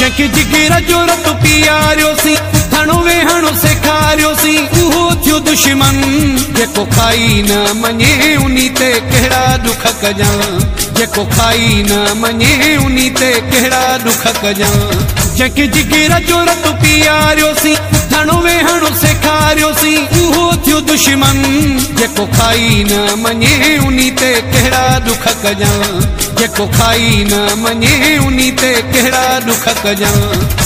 जंहिंखे जिगर जो रत पीआरियोसीं उथणो वेहणो सेखारियोसीं उहो थियो दुश्मन जेको खाई न मञे उन्ही ते कहिड़ा दुख कजां जेको खाई न मञे उन्ही ते कहिड़ा दुख कजां जंहिंखे जिगर जो रत पीआरियोसीं उथणो वेहणो सेखारियोसीं उहो थियो दुश्मन जेको खाई न मञे उन्ही ते कहिड़ा दुख कजां जेको खाई न मञे उन्ही ते कहिड़ा दुख कजां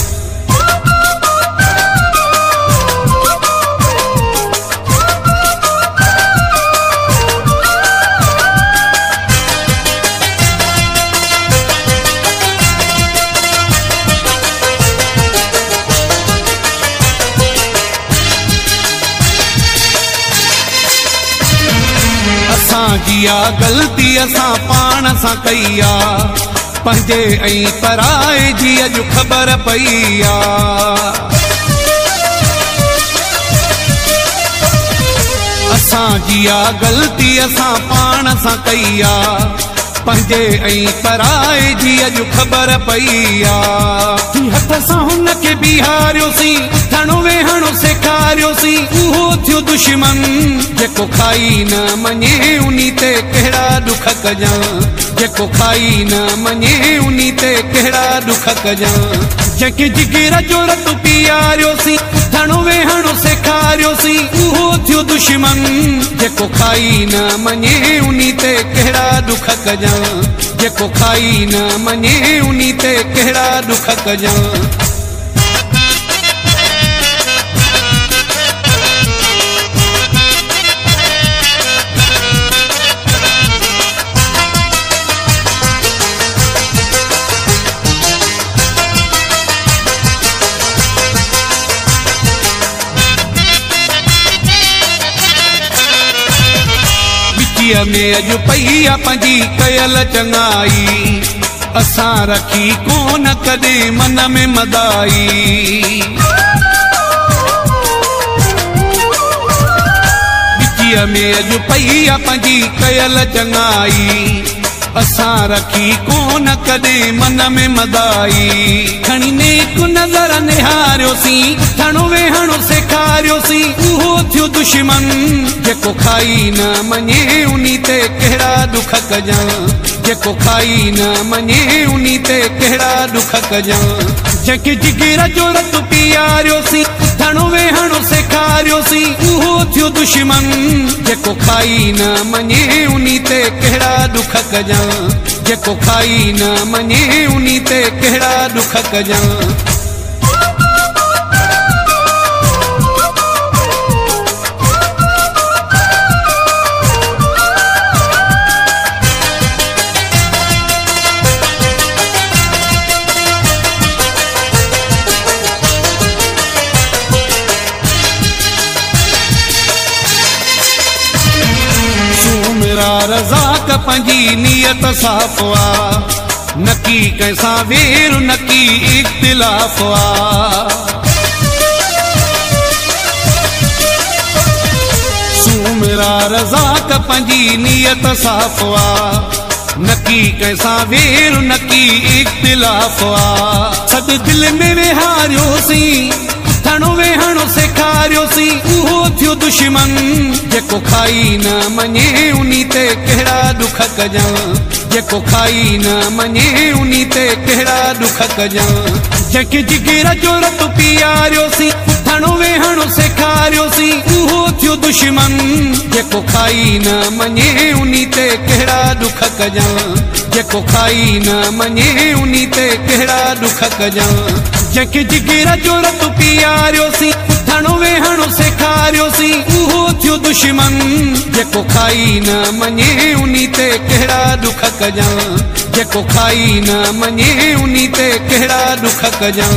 जिया गलती असां पाण सां कई आ पंहिंजे ऐं पराए जी अॼु ख़बर पई आ असां जिया गलती असां पाण सां कई आ पंहिंजे ऐं पराए जी अॼु ख़बर पई आ हथ सां हुनखे बीहारियोसीं उथणो वेहणो सेखारियोसीं उहो थियो दुश्मन जेको खाई न मञे उन्ही ते कहिड़ा दुख कजां जेको खाई न मञे उन्ही ते कहिड़ा दुख कजां जंहिंखे जिगर जो रत पीआरियोसीं उथणो वेहणो सेखारियोसीं उहो थियो दुश्मन जेको खाई न मञे उन्ही ते कहिड़ा दुख कजां जेको खाई न मञे उन्ही ते कहिड़ा दुख कजां में अॼु पई आ पंहिंजी कयल चङाई असां रखी कोन कॾहिं मन में मदाई विचीअ में अॼु पई आ पंहिंजी कयल चङाई असां रखी कोन कॾहिं मन में मदाई खणी नेक नज़र निहारियोसीं उथणो वेहणो सेखारियोसीं उहो थियो दुश्मन जेको खाई न मञे उन्ही ते कहिड़ा दुख कजां जेको खाई न मञे उन्ही ते कहिड़ा दुख कजां जंहिंखे जिगर जो रत पीआरियोसीं उथणो वेहणो सेखारियोसीं उहो थियो दुश्मन जेको खाई न मञे उन्ही ते कहिड़ा दुख कजां जेको खाई न मञे उन्ही ते कहिड़ा दुख कजां रज़ाक पंहिंजी नियत साफ़ आ नकी कंहिंसां वेर नकी इख्तिलाफ़ आ सूमिरा रज़ाक पंहिंजी नियत साफ़ आ नकी कंहिंसां वेर नकी इख्तिलाफ़ आ सद दिल में वेहारियोसीं उथणो वेहणो सेखारियोसीं उहो थियो दुश्मन जेको खाई न मञे उन्ही ते कहिड़ा दुख कजां जेको खाई न मञे उन्ही ते कहिड़ा दुख कजां जंहिंखे जिगर जो रत पीआरियोसीं उथणो वेहणो सेखारियोसीं उहो थियो दुश्मन जेको खाई न मञे उन्ही ते कहिड़ा दुख कजां जेको खाई न मञे उन्ही ते कहिड़ा दुख कजां जंहिंखे जिगर जो रत पीआरियोसीं उथणो वेहणो सेखारियोसीं उहो थियो दुश्मन जेको खाई न मञे उन्ही ते कहिड़ा दुख कजां जेको खाई न मञे उन्ही ते कहिड़ा दुख कजां